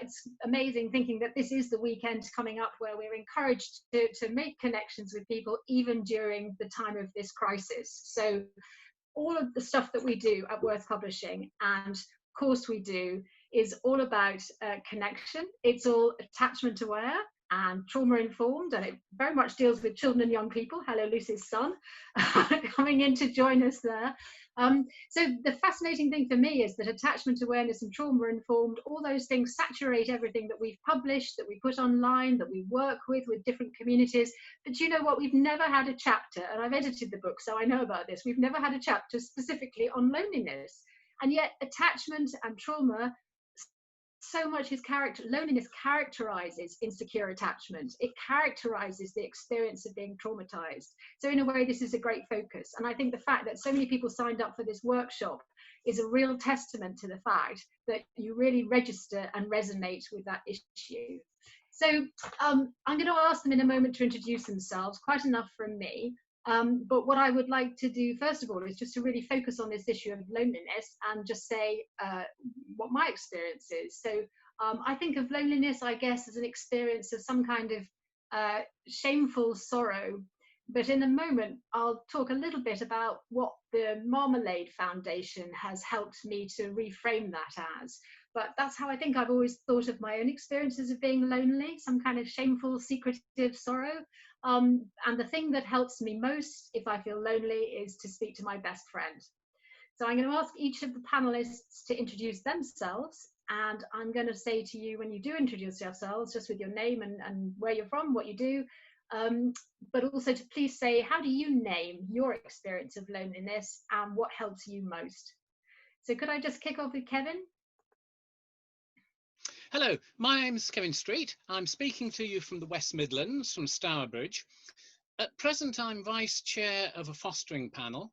It's amazing thinking that this is the weekend coming up where we're encouraged to make connections with people even during the time of this crisis. So all of the stuff that we do at Worth Publishing and CourseWeDo is all about connection. It's all attachment aware and trauma informed, and it very much deals with children and young people. Hello, Lucy's son, coming in to join us there. So the fascinating thing for me is that attachment awareness and trauma informed, all those things saturate everything that we've published, that we put online, that we work with different communities. But you know what, we've never had a chapter, and I've edited the book so I know about this, we've never had a chapter specifically on loneliness. And yet attachment and trauma, so much loneliness characterizes insecure attachment. It characterizes the experience of being traumatized. So in a way, this is a great focus. And I think the fact that so many people signed up for this workshop is a real testament to the fact that you really register and resonate with that issue. So I'm going to ask them in a moment to introduce themselves, quite enough from me. But what I would like to do, first of all, is just to really focus on this issue of loneliness and just say what my experience is. So I think of loneliness, I guess, as an experience of some kind of shameful sorrow. But in a moment, I'll talk a little bit about what the Marmalade Foundation has helped me to reframe that as. But that's how I think I've always thought of my own experiences of being lonely, some kind of shameful, secretive sorrow. And the thing that helps me most if I feel lonely is to speak to my best friend. So I'm going to ask each of the panelists to introduce themselves. And I'm going to say to you, when you do introduce yourselves, just with your name and where you're from, what you do, but also to please say, how do you name your experience of loneliness and what helps you most? So could I just kick off with Kevin? Hello, my name's Kevin Street. I'm speaking to you from the West Midlands, from Stourbridge. At present, I'm Vice Chair of a fostering panel,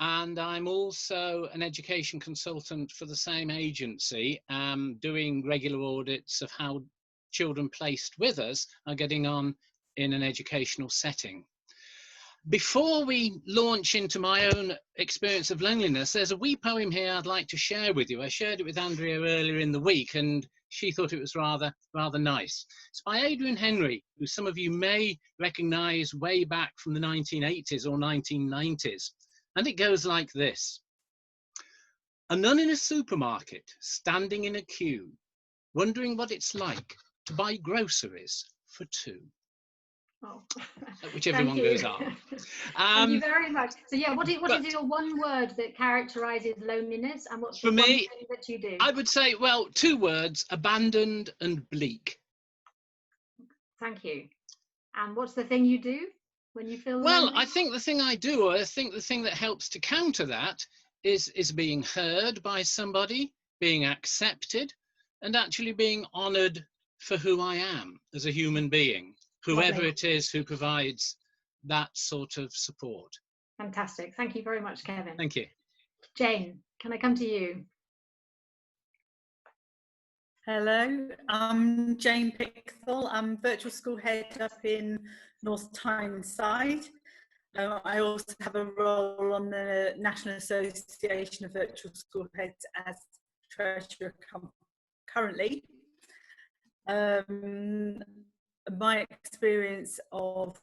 and I'm also an education consultant for the same agency, doing regular audits of how children placed with us are getting on in an educational setting. Before we launch into my own experience of loneliness, there's a wee poem here I'd like to share with you. I shared it with Andrea earlier in the week, and she thought it was rather nice. It's by Adrian Henry, who some of you may recognise way back from the 1980s or 1990s. And it goes like this. A nun in a supermarket, standing in a queue, wondering what it's like to buy groceries for two. Oh. Whichever one goes on. Thank you very much. So yeah, what is your one word that characterises loneliness, and what's the one thing that you do? I would say, well, two words: abandoned and bleak. Thank you. And what's the thing you do when you feel well lonely? I think the thing I do, or I think the thing that helps to counter that is being heard by somebody, being accepted, and actually being honoured for who I am as a human being, whoever Lovely. it is who provides that sort of support. Fantastic. Thank you very much, Kevin. Thank you. Jane, can I come to you? Hello, I'm Jane Pickthall. I'm virtual school head up in North Tyneside. I also have a role on the National Association of Virtual School Heads as treasurer currently. My experience of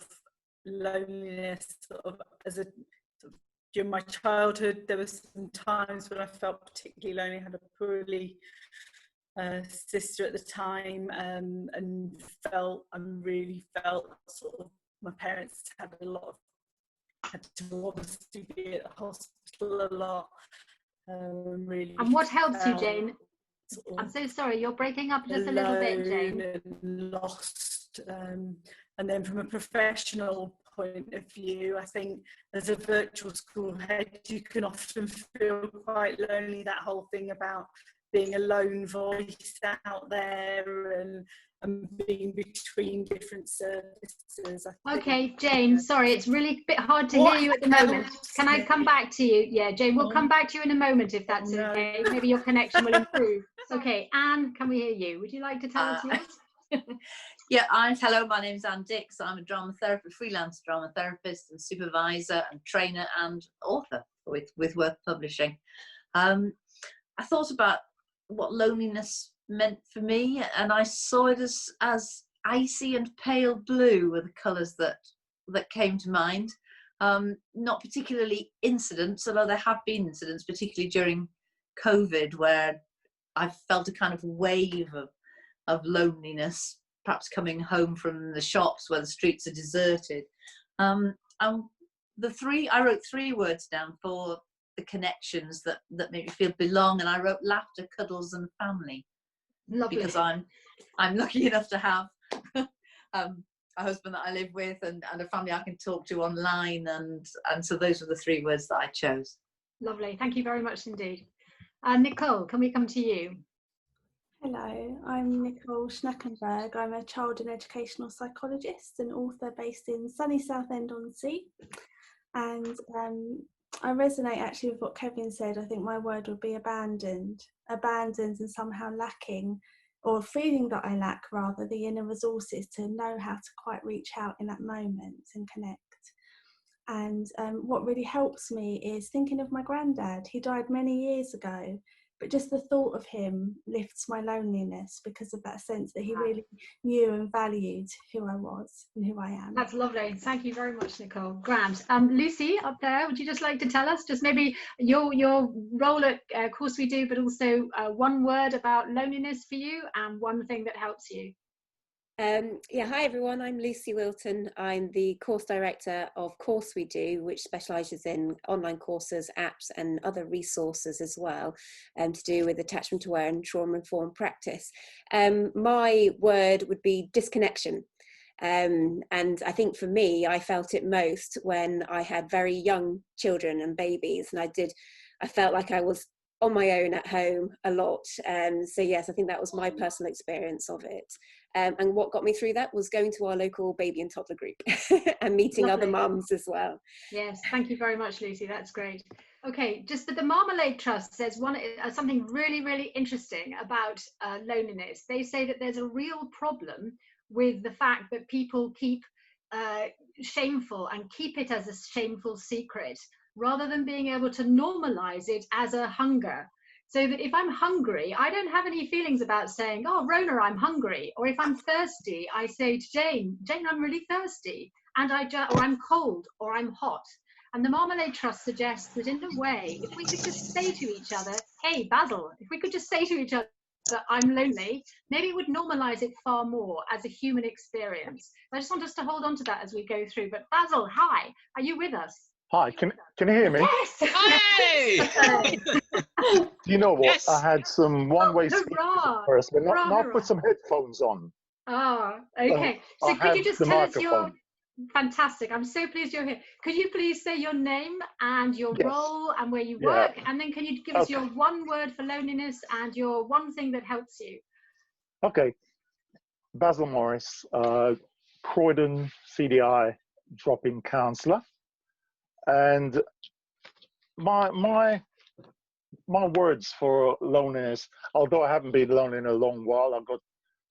loneliness during my childhood, there were some times when I felt particularly lonely. I had a poorly sister at the time, and really felt sort of my parents had to obviously be at the hospital a lot. Really. And what helps you, Jane? I'm so sorry, you're breaking up just a little bit, Jane. And lost. And then from a professional point of view, I think as a virtual school head, you can often feel quite lonely, that whole thing about being a lone voice out there and being between different services. Okay, Jane, sorry, it's really a bit hard to hear you at the moment. Can I come back to you? Yeah, Jane, we'll come back to you in a moment if that's okay. Maybe your connection will improve. Okay, Anne, can we hear you? Would you like to tell us yours? Yeah, hello, my name's Anne Dix. I'm a dramatherapist, freelance dramatherapist and supervisor and trainer and author with Worth Publishing. I thought about what loneliness meant for me, and I saw it as icy and pale blue were the colours that came to mind. Not particularly incidents, although there have been incidents, particularly during COVID, where I felt a kind of wave of loneliness, perhaps coming home from the shops where the streets are deserted. And I wrote 3 words down for the connections that make me feel belong, and I wrote laughter, cuddles, and family. Lovely. Because I'm lucky enough to have a husband that I live with, and a family I can talk to online, and so those were the 3 words that I chose. Lovely, thank you very much indeed. Nicole, can we come to you? Hello, I'm Nicole Schnackenberg. I'm a child and educational psychologist and author based in sunny Southend-on-Sea. And I resonate actually with what Kevin said. I think my word would be abandoned and somehow lacking, or feeling that I lack rather, the inner resources to know how to quite reach out in that moment and connect. And what really helps me is thinking of my granddad. He died many years ago, but just the thought of him lifts my loneliness because of that sense that he really knew and valued who I was and who I am. That's lovely. Thank you very much, Nicole. Grand. Lucy, up there, would you just like to tell us just maybe your role at CourseWeDo, but also one word about loneliness for you and one thing that helps you? Hi everyone, I'm Lucy Wilton. I'm the course director of CourseWeDo, which specialises in online courses, apps and other resources as well, to do with attachment aware and trauma-informed practice. My word would be disconnection. And I think for me, I felt it most when I had very young children and babies, and I felt like I was on my own at home a lot. So yes, I think that was my personal experience of it. And what got me through that was going to our local baby and toddler group and meeting Lovely. Other mums as well. Yes, thank you very much, Lucy. That's great. Okay, just that the Marmalade Trust says something really, really interesting about loneliness. They say that there's a real problem with the fact that people keep shameful and keep it as a shameful secret, rather than being able to normalize it as a hunger. So that if I'm hungry, I don't have any feelings about saying, oh, Rhona, I'm hungry. Or if I'm thirsty, I say to Jane, I'm really thirsty. And or I'm cold, or I'm hot. And the Marmalade Trust suggests that in a way, if we could just say to each other, hey, Basil, if we could just say to each other, I'm lonely, maybe it would normalize it far more as a human experience. I just want us to hold on to that as we go through. But Basil, hi, are you with us? Hi, can you hear me? Yes! Hey! Do you know what? Yes. I had some one-way speakers at first, but now put some headphones on. Oh, okay. So could you just tell us your... Fantastic. I'm so pleased you're here. Could you please say your name and your role and where you work? And then can you give us your one word for loneliness and your one thing that helps you? Okay. Basil Morris, Croydon CDI Drop In Counsellor. And my words for loneliness, although I haven't been alone in a long while, I've got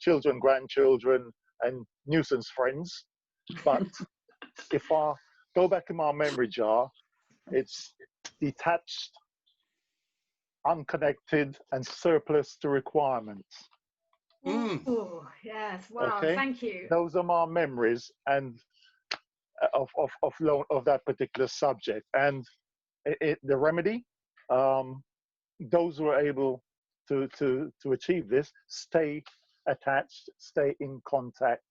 children, grandchildren, and nuisance friends. But if I go back in my memory jar, it's detached, unconnected, and surplus to requirements. Oh, yes. Wow. Okay? Thank you. Those are my memories and of that particular subject. And the remedy, those who are able to achieve this, stay attached, stay in contact,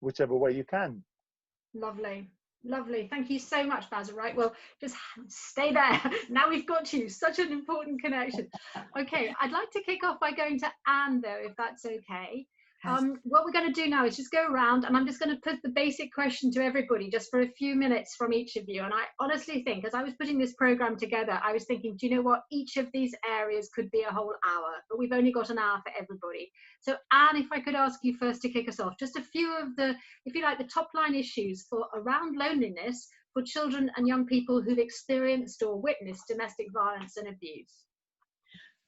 whichever way you can. Lovely. Lovely. Thank you so much, Basil. Right, well, just stay there. Now we've got you. Such an important connection. Okay, I'd like to kick off by going to Anne, though, if that's okay. What we're going to do now is just go around, and I'm just going to put the basic question to everybody just for a few minutes from each of you. And I honestly think, as I was putting this program together, I was thinking, do you know what? Each of these areas could be a whole hour, but we've only got an hour for everybody. So Anne, if I could ask you first to kick us off, just a few of the, if you like, the top line issues for around loneliness for children and young people who've experienced or witnessed domestic violence and abuse.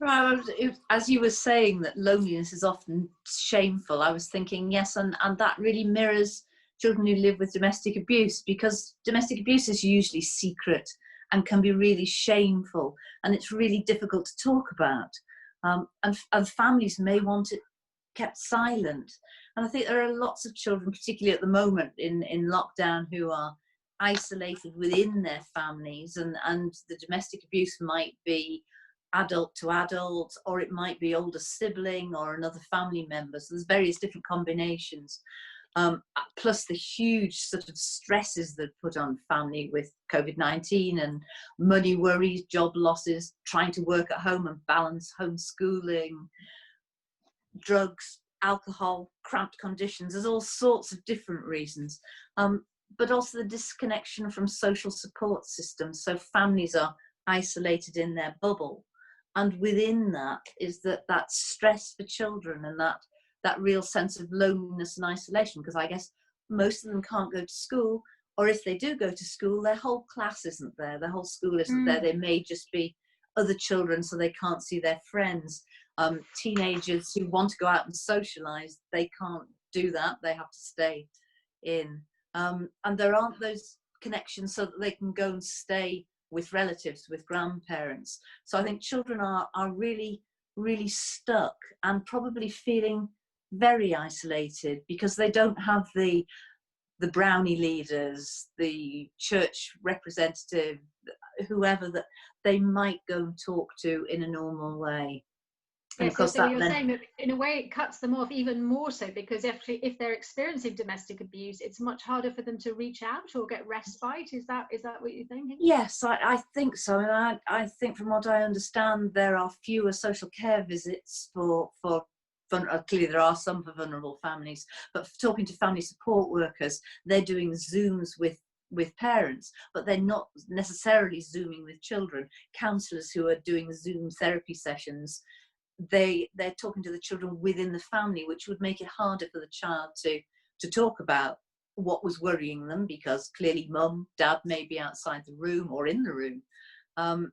Right, as you were saying that loneliness is often shameful, I was thinking, yes, and that really mirrors children who live with domestic abuse, because domestic abuse is usually secret and can be really shameful, and it's really difficult to talk about. and families may want it kept silent. And I think there are lots of children, particularly at the moment in lockdown, who are isolated within their families, and the domestic abuse might be adult to adult, or it might be older sibling or another family member. So there's various different combinations. Plus the huge sort of stresses that put on family with COVID-19 and money worries, job losses, trying to work at home and balance homeschooling, drugs, alcohol, cramped conditions. There's all sorts of different reasons. But also the disconnection from social support systems. So families are isolated in their bubble. And within that is that stress for children, and that real sense of loneliness and isolation, because I guess most of them can't go to school, or if they do go to school, their whole class isn't there, their whole school isn't there. They may just be other children, so they can't see their friends. Teenagers who want to go out and socialise, they can't do that, they have to stay in. And there aren't those connections so that they can go and stay with relatives, with grandparents. So I think children are really, really stuck and probably feeling very isolated because they don't have the brownie leaders, the church representative, whoever that they might go and talk to in a normal way. Yeah, so you're saying that in a way it cuts them off even more so, because if they're experiencing domestic abuse, it's much harder for them to reach out or get respite. Is that what you're thinking? Yes, I think so. And I think from what I understand, there are fewer social care visits for clearly there are some for vulnerable families, but for talking to family support workers, they're doing Zooms with parents, but they're not necessarily Zooming with children. Counsellors who are doing Zoom therapy sessions, they're talking to the children within the family, which would make it harder for the child to talk about what was worrying them, because clearly mum, dad may be outside the room or in the room.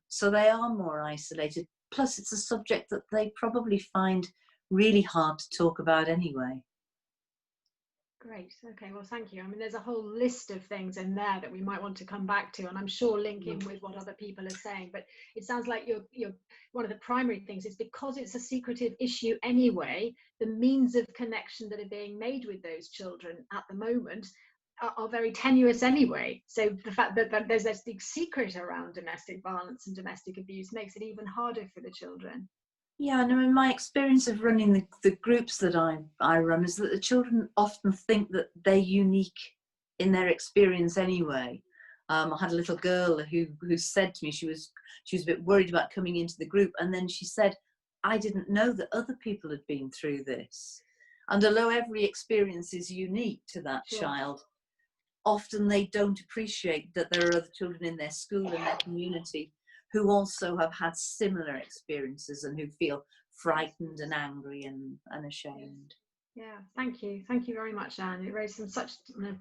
So they are more isolated. Plus it's a subject that they probably find really hard to talk about anyway. Great. Okay, well, thank you. I mean, there's a whole list of things in there that we might want to come back to, and I'm sure link in with what other people are saying. But it sounds like you're one of the primary things is because it's a secretive issue anyway, the means of connection that are being made with those children at the moment are very tenuous anyway. So the fact that there's this big secret around domestic violence and domestic abuse makes it even harder for the children. Yeah, and I mean, my experience of running the groups that I run is that the children often think that they're unique in their experience anyway. I had a little girl who said to me she was a bit worried about coming into the group, and then she said, I didn't know that other people had been through this. And although every experience is unique to that child, often they don't appreciate that there are other children in their school and their community who also have had similar experiences and who feel frightened and angry and ashamed. Yeah, thank you very much, Anne. It raised some such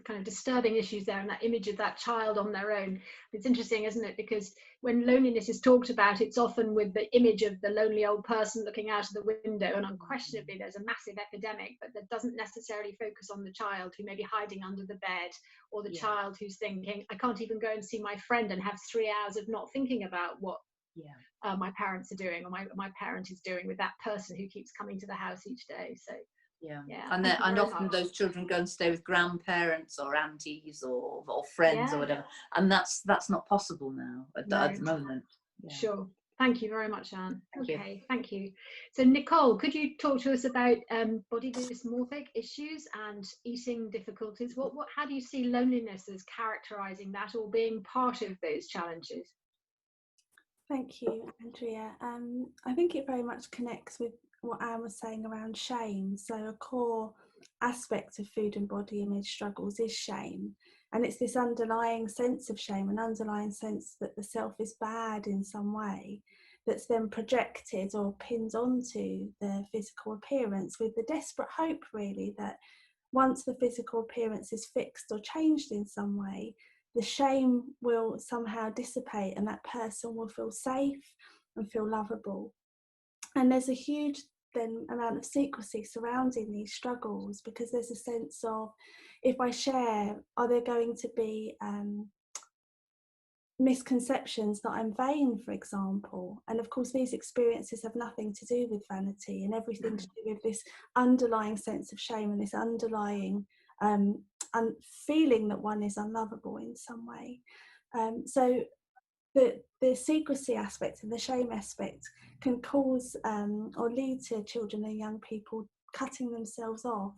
kind of disturbing issues there, and that image of that child on their own. It's interesting, isn't it, because when loneliness is talked about, it's often with the image of the lonely old person looking out of the window, and unquestionably there's a massive epidemic, but that doesn't necessarily focus on the child who may be hiding under the bed, or the child who's thinking, I can't even go and see my friend and have 3 hours of not thinking about what my parents are doing, or my parent is doing with that person who keeps coming to the house each day. So and often those children go and stay with grandparents or aunties or friends or whatever, and that's not possible now at the moment. Sure. Thank you very much, Anne. Thank you. So Nicole, could you talk to us about body dysmorphic issues and eating difficulties? How do you see loneliness as characterising that or being part of those challenges? Thank you, Andrea. I think it very much connects with what Anne was saying around shame. So a core aspect of food and body image struggles is shame. And it's this underlying sense of shame, an underlying sense that the self is bad in some way, that's then projected or pinned onto the physical appearance, with the desperate hope really that once the physical appearance is fixed or changed in some way, the shame will somehow dissipate and that person will feel safe and feel lovable. And there's a huge amount of secrecy surrounding these struggles, because there's a sense of, if I share, are there going to be misconceptions that I'm vain, for example. And of course, these experiences have nothing to do with vanity and everything to do with this underlying sense of shame and this underlying feeling that one is unlovable in some way. So the secrecy aspect and the shame aspect can cause or lead to children and young people cutting themselves off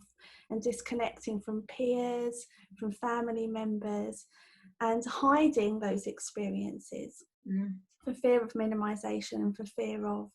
and disconnecting from peers, from family members, and hiding those experiences for fear of minimization and for fear of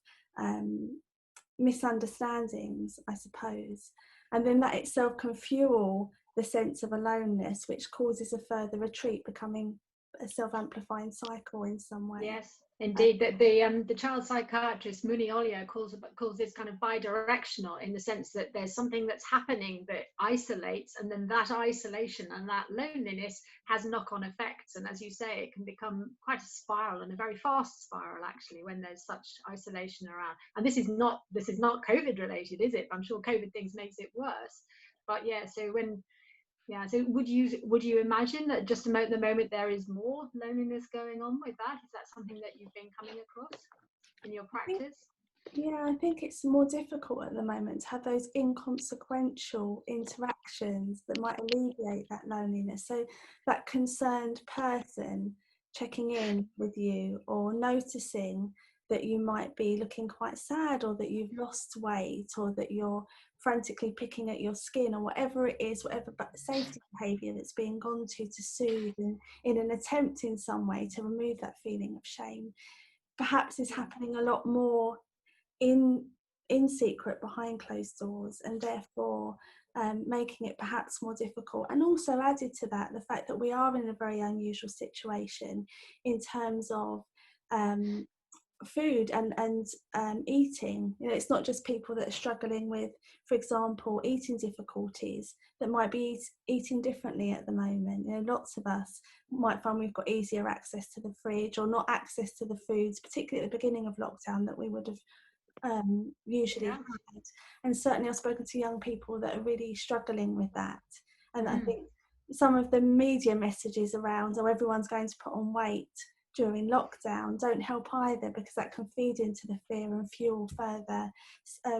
misunderstandings, I suppose. And then that itself can fuel the sense of aloneness, which causes a further retreat, becoming a self-amplifying cycle in some way. Yes, indeed. The child psychiatrist Muni Olio calls this kind of bidirectional, in the sense that there's something that's happening that isolates, and then that isolation and that loneliness has knock-on effects. And as you say, it can become quite a spiral, and a very fast spiral actually, when there's such isolation around. And this is not COVID related, is it? I'm sure COVID things makes it worse. But yeah, so so would you imagine that just at the moment there is more loneliness going on with that? Is that something that you've been coming across in your practice? I think it's more difficult at the moment to have those inconsequential interactions that might alleviate that loneliness. So that concerned person checking in with you, or noticing that you might be looking quite sad, or that you've lost weight, or that you're frantically picking at your skin, or whatever it is, whatever safety behaviour that's being gone to soothe in an attempt in some way to remove that feeling of shame, perhaps is happening a lot more in secret behind closed doors, and therefore making it perhaps more difficult. And also added to that, the fact that we are in a very unusual situation in terms of food and eating. It's not just people that are struggling with, for example, eating difficulties that might be eating differently at the moment. Lots of us might find we've got easier access to the fridge, or not access to the foods, particularly at the beginning of lockdown, that we would have usually had. And certainly I've spoken to young people that are really struggling with that. And I think some of the media messages around, everyone's going to put on weight during lockdown, don't help either, because that can feed into the fear and fuel further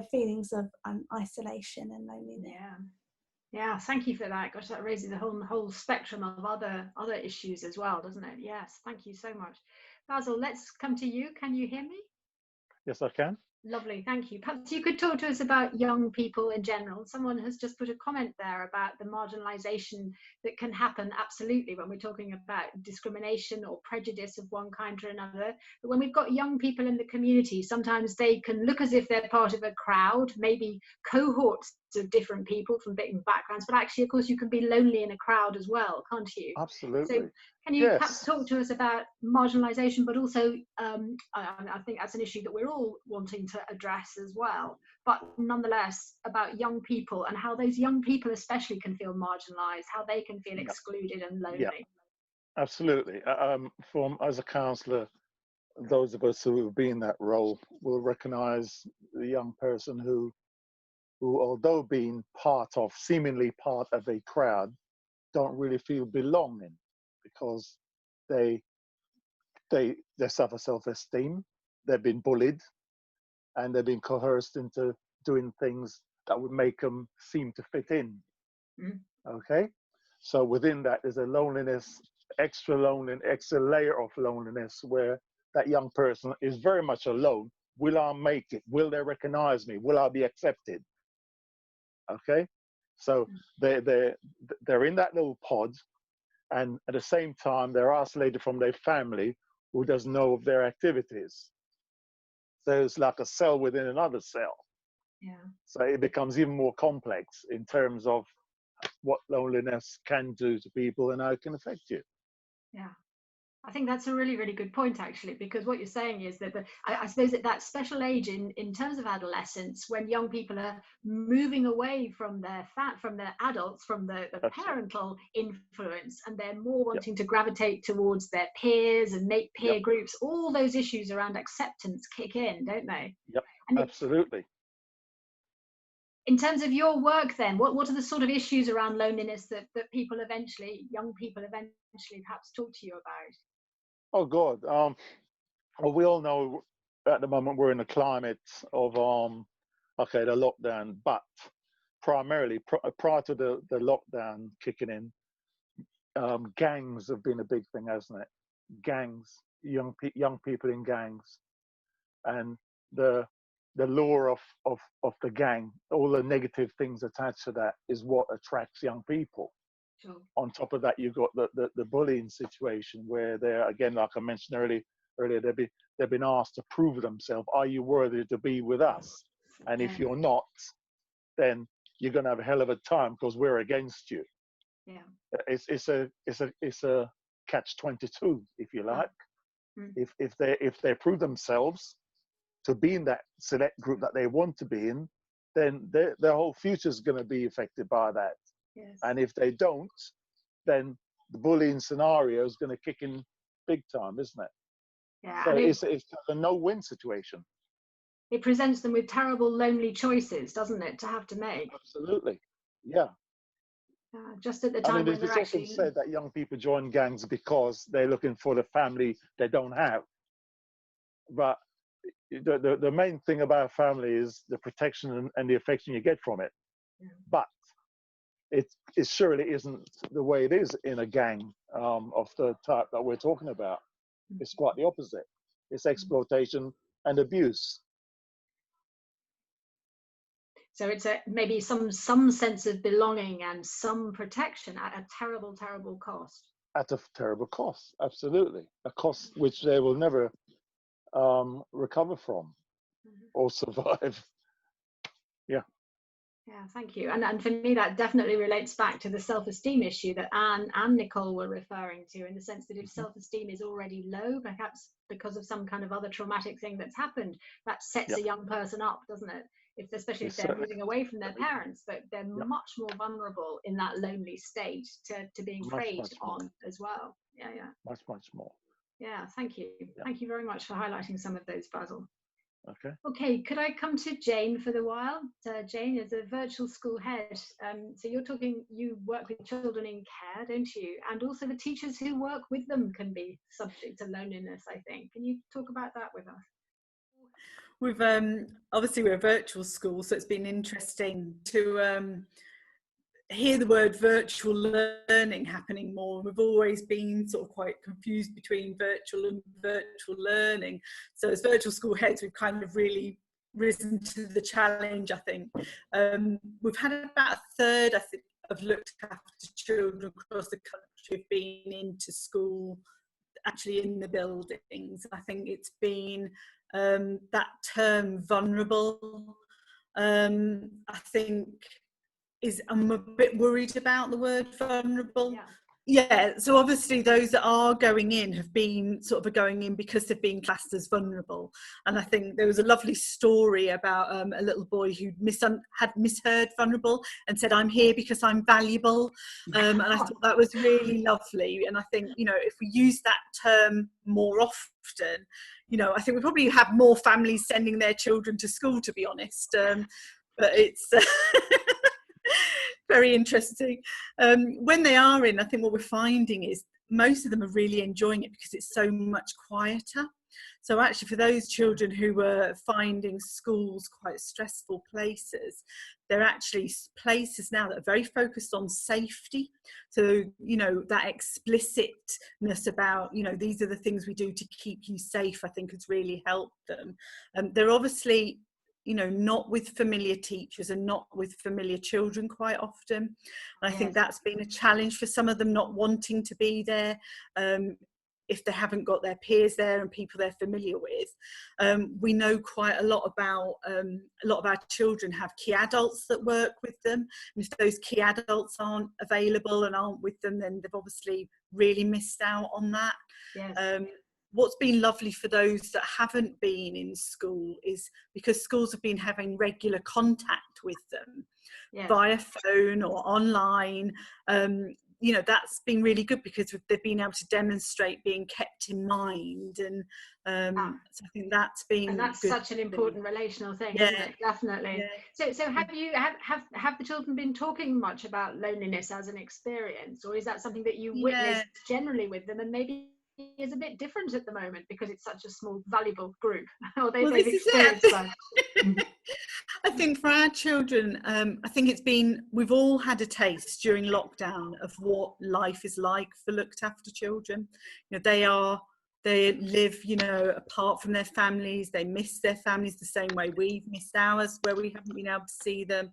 feelings of isolation and loneliness. Yeah, thank you for that. Gosh, that raises a whole spectrum of other issues as well, doesn't it? Yes, thank you so much. Basil, let's come to you. Can you hear me? Yes, I can. Lovely, thank you. Perhaps you could talk to us about young people in general. Someone has just put a comment there about the marginalisation that can happen, absolutely, when we're talking about discrimination or prejudice of one kind or another. But when we've got young people in the community, sometimes they can look as if they're part of a crowd, maybe cohorts of different people from different backgrounds, but actually, of course, you can be lonely in a crowd as well, can't you? Absolutely. So can you perhaps talk to us about marginalisation, but also I think that's an issue that we're all wanting to address as well, but nonetheless about young people and how those young people especially can feel marginalised, how they can feel excluded and lonely. Yeah, absolutely. As a counsellor, those of us who have been in that role will recognise the young person who although being seemingly part of a crowd, don't really feel belonging, because they suffer self-esteem, they've been bullied, and they've been coerced into doing things that would make them seem to fit in. Okay, so within that there's a loneliness, extra layer of loneliness, where that young person is very much alone. Will I make it? Will they recognize me? Will I be accepted? Okay, so they're in that little pod, and at the same time they're isolated from their family, who doesn't know of their activities. So it's like a cell within another cell. So it becomes even more complex in terms of what loneliness can do to people and how it can affect you. I think that's a really, really good point, actually, because what you're saying is that I suppose at that special age in terms of adolescence, when young people are moving away from their adults, from the parental influence, and they're more wanting to gravitate towards their peers and make peer groups, all those issues around acceptance kick in, don't they? And absolutely. In terms of your work then, what are the sort of issues around loneliness that young people eventually perhaps talk to you about? Oh God. Well, we all know at the moment we're in a climate of okay, the lockdown, but primarily prior to the lockdown kicking in, gangs have been a big thing, hasn't it? Gangs, young people in gangs, and the lure of the gang, all the negative things attached to that is what attracts young people. Sure. On top of that, you've got the bullying situation where they're, again, like I mentioned earlier, they've been asked to prove themselves. Are you worthy to be with us? And if you're not, then you're going to have a hell of a time because we're against you. Yeah. It's a catch-22, if you like. Mm. If they prove themselves to be in that select group that they want to be in, then their whole future is going to be affected by that. Yes. And if they don't, then the bullying scenario is going to kick in big time, isn't it? Yeah. So it's a no-win situation. It presents them with terrible, lonely choices, doesn't it, to have to make? Absolutely. Yeah. Just at the time when they're it's often said that young people join gangs because they're looking for the family they don't have. But the main thing about family is the protection and the affection you get from it. Yeah. But it surely isn't the way it is in a gang of the type that we're talking about. It's quite the opposite. It's exploitation and abuse. So it's maybe some sense of belonging and some protection at a terrible, terrible cost. At a terrible cost, absolutely. A cost which they will never recover from or survive. Yeah. Yeah, thank you. And for me, that definitely relates back to the self-esteem issue that Anne and Nicole were referring to, in the sense that if self-esteem is already low, perhaps because of some kind of other traumatic thing that's happened, that sets a young person up, doesn't it? Especially if they're moving away from their parents, but they're much more vulnerable in that lonely state to being preyed on as well. Yeah. Much more. Yeah, thank you. Thank you very much for highlighting some of those, Basil. Okay, could I come to Jane for the while? Jane is a virtual school head. So you work with children in care, don't you? And also the teachers who work with them can be subject to loneliness, I think. Can you talk about that with us? We've obviously we're a virtual school, so it's been interesting to hear the word virtual learning happening more. We've always been sort of quite confused between virtual and virtual learning. So as virtual school heads, we've kind of really risen to the challenge, I think. We've had about a third, I think, of looked after children across the country have been into school, actually in the buildings. I think it's been that term vulnerable, I think I'm a bit worried about the word vulnerable. Yeah, so obviously those that are going in have been sort of going in because they've been classed as vulnerable. And I think there was a lovely story about a little boy who had misheard vulnerable and said, "I'm here because I'm valuable." And I thought that was really lovely. And I think, if we use that term more often, I think we probably have more families sending their children to school, to be honest. But it's very interesting. When they are in, I think what we're finding is most of them are really enjoying it because it's so much quieter. So actually for those children who were finding schools quite stressful places, they're actually places now that are very focused on safety. So, that explicitness about, these are the things we do to keep you safe, I think has really helped them. They're obviously not with familiar teachers and not with familiar children quite often. And I think that's been a challenge for some of them, not wanting to be there if they haven't got their peers there and people they're familiar with. We know quite a lot about, a lot of our children have key adults that work with them. And if those key adults aren't available and aren't with them, then they've obviously really missed out on that. Yes. What's been lovely for those that haven't been in school is because schools have been having regular contact with them via phone or online. That's been really good because they've been able to demonstrate being kept in mind, and so I think that's been. And that's such an important relational thing, isn't it? Definitely. Yeah. So have the children been talking much about loneliness as an experience, or is that something that you witness generally with them, and maybe is a bit different at the moment because it's such a small, valuable group. Or they've this is experienced that. I think for our children, I think we've all had a taste during lockdown of what life is like for looked after children. You know, they live, you know, apart from their families. They miss their families the same way we've missed ours, where we haven't been able to see them.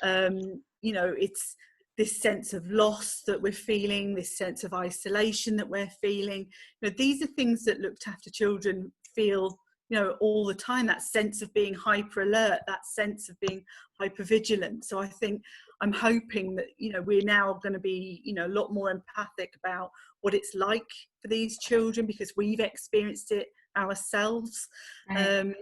You know, it's this sense of loss that we're feeling, this sense of isolation that we're feeling. You know, these are things that looked after children feel, you know, all the time. That sense of being hyper alert, that sense of being hyper vigilant. So I think I'm hoping that, you know, we're now going to be, you know, a lot more empathic about what it's like for these children, because we've experienced it ourselves. Right.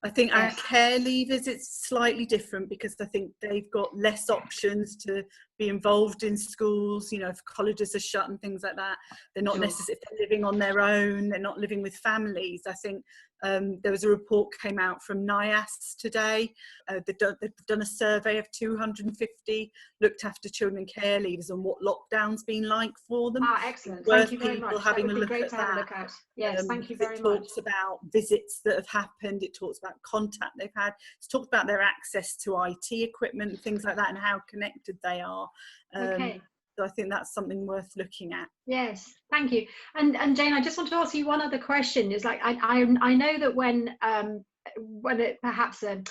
I think our care leavers, it's slightly different because I think they've got less options to be involved in schools. You know, if colleges are shut and things like that, they're not necessarily, if they're living on their own, they're not living with families. I think there was a report came out from NIAS today. They've done a survey of 250 looked after children and care leavers and what lockdown's been like for them. Excellent. Thank you very much. Having that would a be look great at to have that. a look at. Yes, thank you very it much. talks about visits that have happened. It talks about contact they've had. It's talked about their access to IT equipment and things like that, and how connected they are. Okay. So I think that's something worth looking at. Yes, thank you. And Jane, I just want to ask you one other question. Is like I know that when perhaps a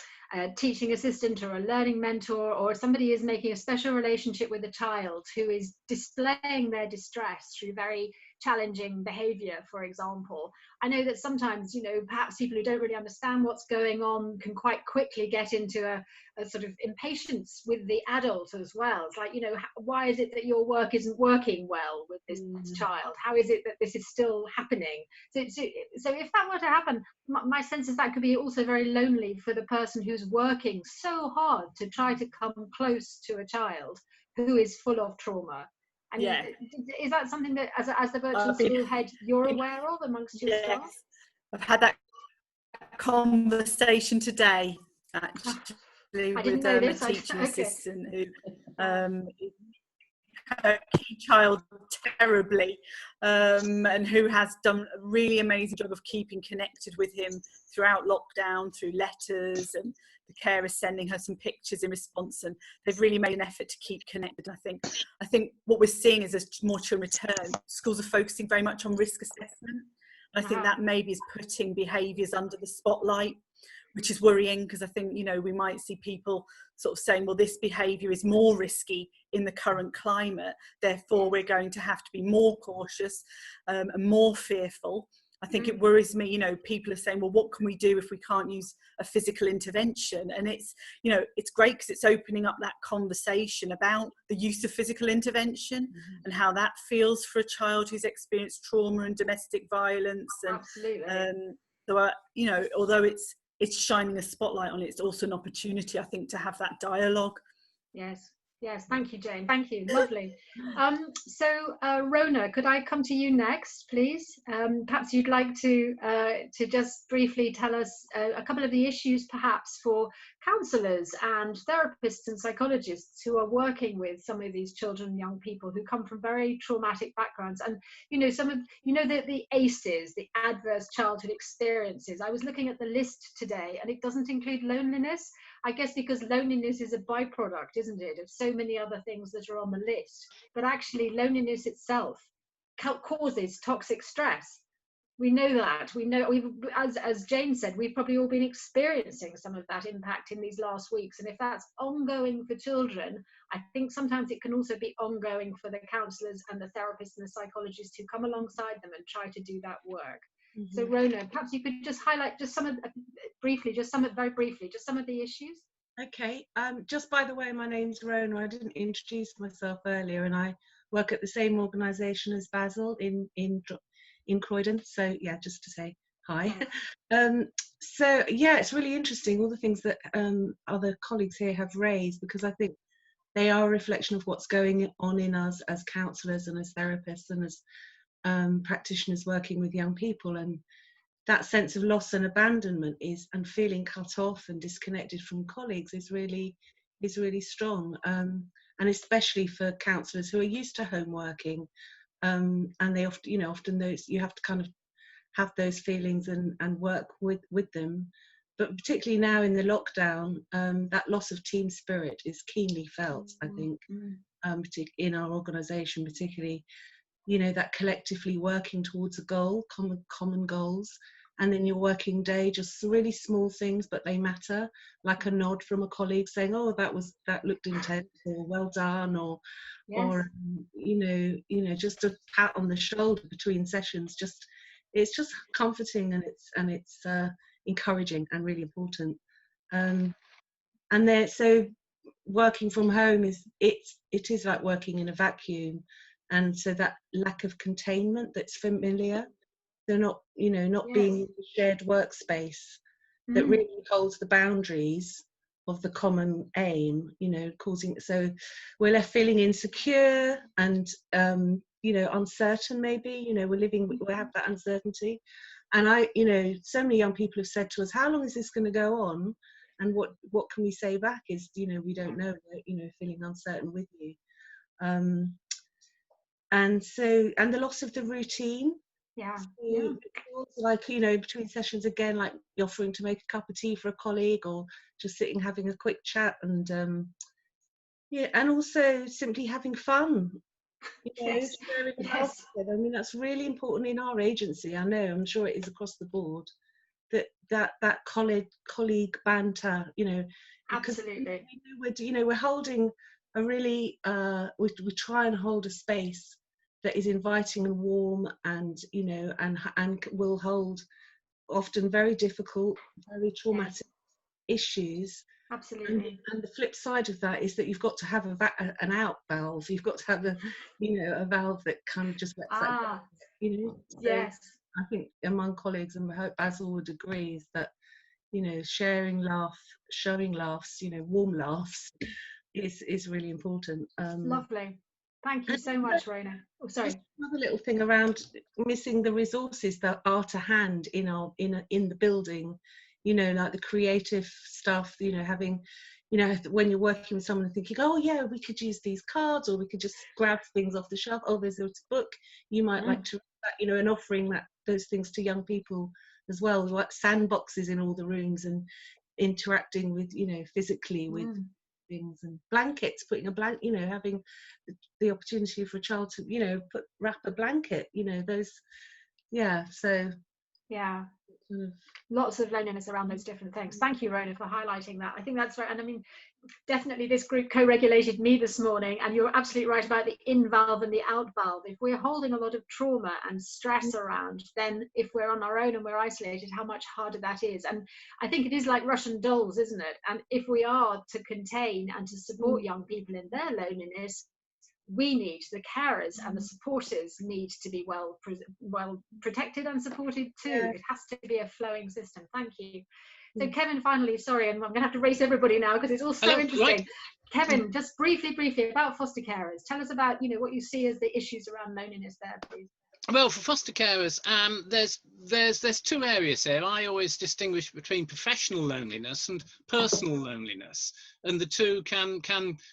teaching assistant or a learning mentor or somebody is making a special relationship with a child who is displaying their distress through very challenging behavior, for example, I know that sometimes, you know, perhaps people who don't really understand what's going on can quite quickly get into a sort of impatience with the adult as well. It's like, you know, why is it that your work isn't working well with this child? How is it that this is still happening? So if that were to happen, my sense is that could be also very lonely for the person who's working so hard to try to come close to a child who is full of trauma. I mean, is that something that, as the virtual school head, you're aware of amongst your staff? I've had that conversation today, actually, with a teaching assistant who her key child terribly, and who has done a really amazing job of keeping connected with him throughout lockdown, through letters, and the carer sending her some pictures in response, and they've really made an effort to keep connected. I think what we're seeing is, as more children return, schools are focusing very much on risk assessment. I think that maybe is putting behaviours under the spotlight, which is worrying, because I think, you know, we might see people sort of saying, well, this behaviour is more risky in the current climate, therefore we're going to have to be more cautious and more fearful. I think it worries me, you know, people are saying, well, what can we do if we can't use a physical intervention? And it's, you know, it's great because it's opening up that conversation about the use of physical intervention and how that feels for a child who's experienced trauma and domestic violence. And absolutely. So, you know, although it's shining a spotlight on it, it's also an opportunity, I think, to have that dialogue. Yes, thank you, Jane. Thank you, lovely. So Rhona, could I come to you next, please? Perhaps you'd like to just briefly tell us a couple of the issues, perhaps, for counsellors and therapists and psychologists who are working with some of these children and young people who come from very traumatic backgrounds. And, you know, the ACEs, the adverse childhood experiences. I was looking at the list today, and it doesn't include loneliness. I guess because loneliness is a byproduct, isn't it, of so many other things that are on the list. But actually, loneliness itself causes toxic stress. We know that. We know, as Jane said, we've probably all been experiencing some of that impact in these last weeks. And if that's ongoing for children, I think sometimes it can also be ongoing for the counsellors and the therapists and the psychologists who come alongside them and try to do that work. So Rhona, perhaps you could just highlight just some of the issues. Okay, just by the way, my name's Rhona. I didn't introduce myself earlier, and I work at the same organisation as Basil in Croydon. So yeah, just to say hi. So yeah, it's really interesting, all the things that other colleagues here have raised, because I think they are a reflection of what's going on in us as counsellors and as therapists and as practitioners working with young people. And that sense of loss and abandonment and feeling cut off and disconnected from colleagues is really strong, and especially for counsellors who are used to home working, and they often, often those, you have to kind of have those feelings and work with them. But particularly now in the lockdown, that loss of team spirit is keenly felt, I think, in our organisation, particularly, that collectively working towards a goal, common goals, and then your working day, just really small things, but they matter, like a nod from a colleague saying, oh, that looked intense, or well done, or just a pat on the shoulder between sessions. It's just comforting, and it's encouraging and really important. So working from home it is like working in a vacuum, and so that lack of containment that's familiar, they're not being in a shared workspace that really holds the boundaries of the common aim, so we're left feeling insecure and uncertain, maybe, we have that uncertainty. And so many young people have said to us, how long is this going to go on, and what can we say back is, we don't know, feeling uncertain with you. And the loss of the routine, like, between sessions, again, like offering to make a cup of tea for a colleague, or just sitting having a quick chat, and and also simply having fun. Yes. I mean, that's really important in our agency. I know, I'm sure it is across the board, that colleague banter, Absolutely. we're holding a really we try and hold a space that is inviting and warm, and and will hold often very difficult, very traumatic issues. Absolutely. And the flip side of that is that you've got to have an out valve. You've got to have a valve that kind of just lets that go, So yes. I think among colleagues, and I hope Basil would agree, is that showing laughs, warm laughs, is really important. Lovely. Thank you so much, Rhona. Oh, sorry. Just another little thing around missing the resources that are to hand in the building, like the creative stuff, having, when you're working with someone and thinking, oh yeah, we could use these cards, or we could just grab things off the shelf. Oh, there's a book you might like to read that, and offering those things to young people as well, like sandboxes in all the rooms, and interacting with, physically with things, and blankets, putting a blanket, having the opportunity for a child to, wrap a blanket, those, so lots of loneliness around those different things. Thank you, Rhona, for highlighting that. I think that's right. And I mean, definitely this group co-regulated me this morning, and you're absolutely right about the in valve and the out valve. If we're holding a lot of trauma and stress around, then if we're on our own and we're isolated, how much harder that is. And I think it is like Russian dolls, isn't it? And if we are to contain and to support young people in their loneliness, the carers and the supporters need to be well protected and supported too. It has to be a flowing system. Thank you. So Kevin, finally, sorry, and I'm going to have to race everybody now because it's all so interesting. Right. Kevin, just briefly about foster carers. Tell us about, what you see as the issues around loneliness there, please. Well, for foster carers, there's two areas here. I always distinguish between professional loneliness and personal loneliness, and the two can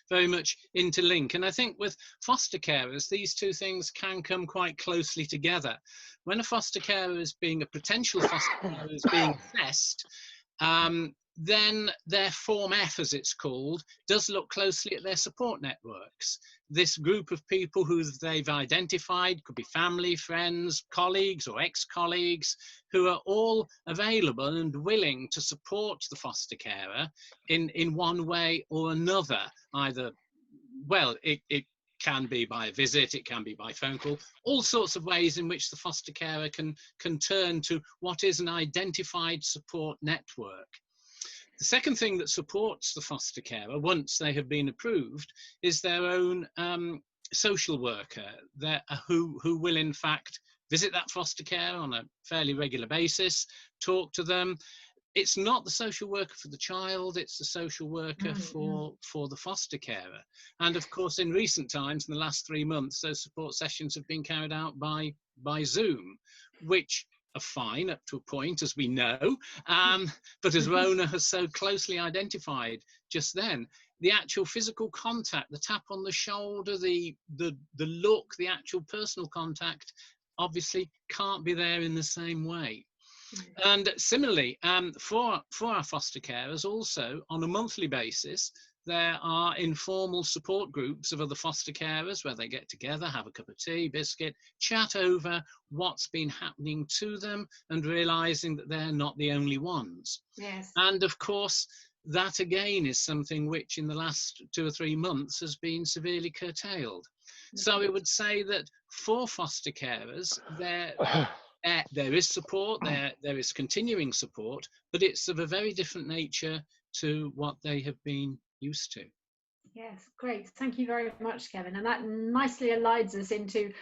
very much interlink. And I think with foster carers, these two things can come quite closely together. When a foster carer is being a potential foster carer is being assessed, then their Form F, as it's called, does look closely at their support networks. This group of people who they've identified could be family, friends, colleagues or ex-colleagues, who are all available and willing to support the foster carer in one way or another. Either, well, it can be by a visit, it can be by phone call, all sorts of ways in which the foster carer can turn to what is an identified support network. The second thing that supports the foster carer once they have been approved is their own social worker who will in fact visit that foster carer on a fairly regular basis, talk to them. It's not the social worker for the child, it's the social worker for the foster carer. And of course, in recent times, in the last 3 months, those support sessions have been carried out by Zoom, which are fine up to a point, as we know, but as Rhona has so closely identified just then, the actual physical contact, the tap on the shoulder, the look, the actual personal contact, obviously can't be there in the same way. And similarly, for our foster carers, also on a monthly basis, there are informal support groups of other foster carers where they get together, have a cup of tea, biscuit, chat over what's been happening to them, and realizing that they're not the only ones. Yes. And of course, that again is something which in the last 2 or 3 months has been severely curtailed. So I would say that for foster carers, there is support, there is continuing support, but it's of a very different nature to what they have been used to. Yes, great. Thank you very much, Kevin. And that nicely aligns us into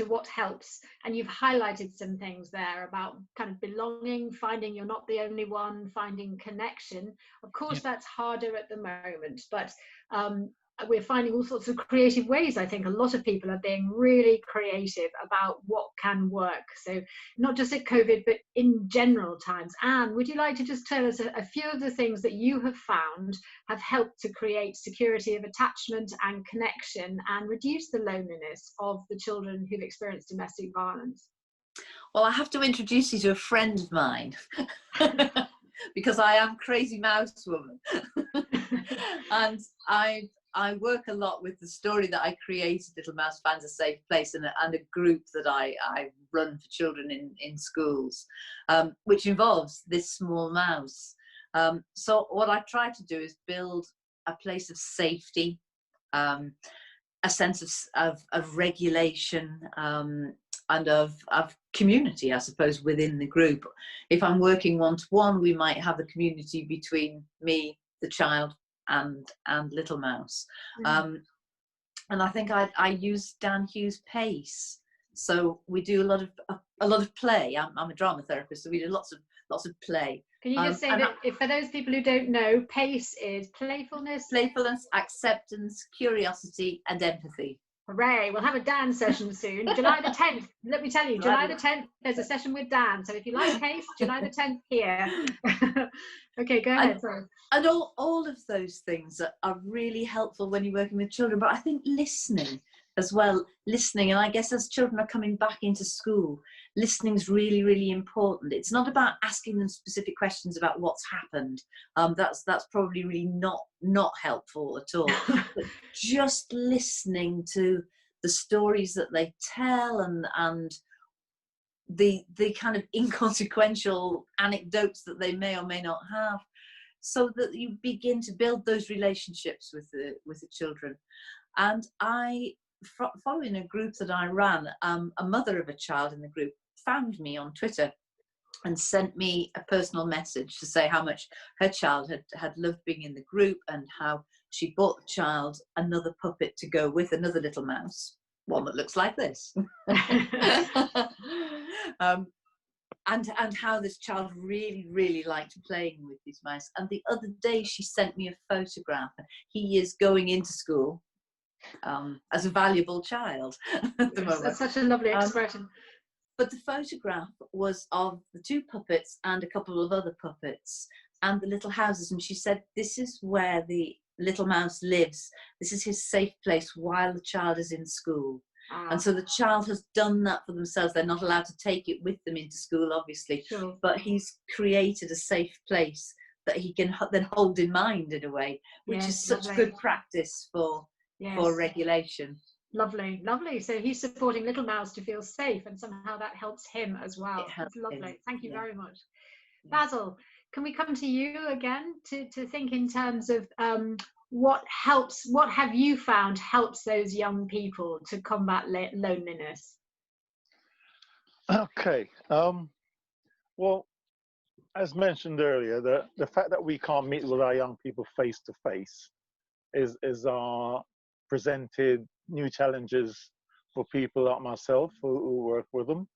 what helps. And you've highlighted some things there about kind of belonging, finding you're not the only one, finding connection. Of course, that's harder at the moment, but we're finding all sorts of creative ways. I think a lot of people are being really creative about what can work. So not just at COVID, but in general times. Anne, would you like to just tell us a few of the things that you have found have helped to create security of attachment and connection and reduce the loneliness of the children who've experienced domestic violence? Well, I have to introduce you to a friend of mine because I am Crazy Mouse Woman. And I work a lot with the story that I created, Little Mouse Finds a Safe Place, and a group that I run for children in schools, which involves this small mouse. So what I try to do is build a place of safety, a sense of regulation, and of community, I suppose, within the group. If I'm working one-to-one, we might have the community between me, the child, and Little Mouse. And I think I use Dan Hughes' pace. So we do a lot of play. I'm a drama therapist, so we do lots of play. Can you just say that if for those people who don't know, PACE is playfulness, acceptance, curiosity, and empathy. Hooray, we'll have a Dan session soon. July the 10th, let me tell you, July the 10th, there's a session with Dan. So if you like PACE, July the 10th here. Okay, go ahead. Sorry. And all of those things are really helpful when you're working with children. But I think listening as well, and I guess as children are coming back into school, listening is really, really important. It's not about asking them specific questions about what's happened. That's probably really not helpful at all. But just listening to the stories that they tell and the kind of inconsequential anecdotes that they may or may not have, so that you begin to build those relationships with the children. And following a group that I ran, a mother of a child in the group found me on Twitter and sent me a personal message to say how much her child had loved being in the group, and how she bought the child another puppet to go with another little mouse, one that looks like this. And how this child really, really liked playing with these mice. And the other day she sent me a photograph. He is going into school as a valuable child at the moment. That's such a lovely expression. But the photograph was of the two puppets and a couple of other puppets and the little houses. And she said, this is where the little mouse lives. This is his safe place while the child is in school. And so the child has done that for themselves. They're not allowed to take it with them into school, obviously. Sure. But he's created a safe place that he can then hold in mind in a way, which is such good practice for regulation. Lovely, lovely. So he's supporting Little Mouse to feel safe, and somehow that helps him as well. That's lovely. Thank you very much. Basil, can we come to you again to think in terms of what have you found helps those young people to combat loneliness? Okay. Well, as mentioned earlier, the fact that we can't meet with our young people face to face is presented new challenges for people like myself who work with them,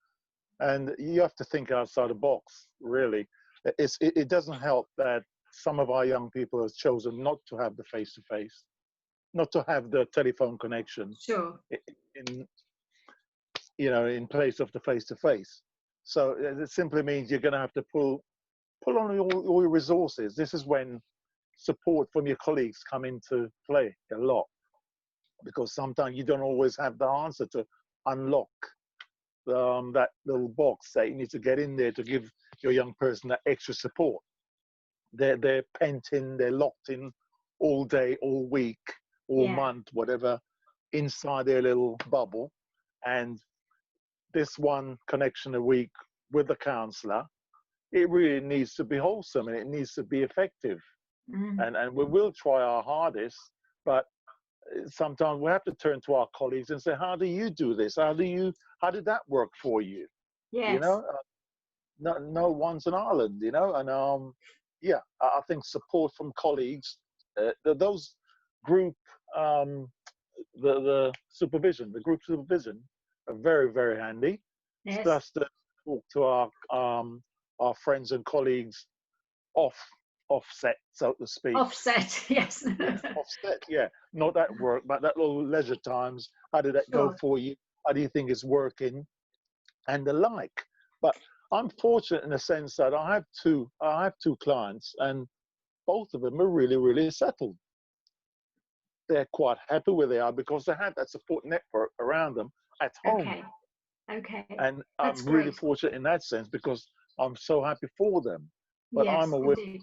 and you have to think outside the box. Really, it doesn't help that some of our young people have chosen not to have the face to face, not to have the telephone connection. Sure. In place of the face to face. So it simply means you're going to have to pull on all your resources. This is when support from your colleagues come into play a lot, because sometimes you don't always have the answer to unlock that little box that you need to get in there to give your young person that extra support. They're pent in, they're locked in all day, all week, all month, whatever, inside their little bubble. And this one connection a week with the counsellor, it really needs to be wholesome and it needs to be effective. And we will try our hardest, but sometimes we have to turn to our colleagues and say, how do you do this? How did that work for you? Yes. You know, no one's an island, you know, and I think support from colleagues, those group, the supervision, the group supervision are very, very handy. Yes. Just to talk to our friends and colleagues offset, so to speak. Offset, yes. Offset, yeah. Not that work, but that little leisure times. How did that go for you? How do you think it's working? And the like. But I'm fortunate in the sense that I have two clients, and both of them are really, really settled. They're quite happy where they are because they have that support network around them at home. Okay. And That's I'm really great. fortunate in that sense because I'm so happy for them. But yes, I'm aware indeed.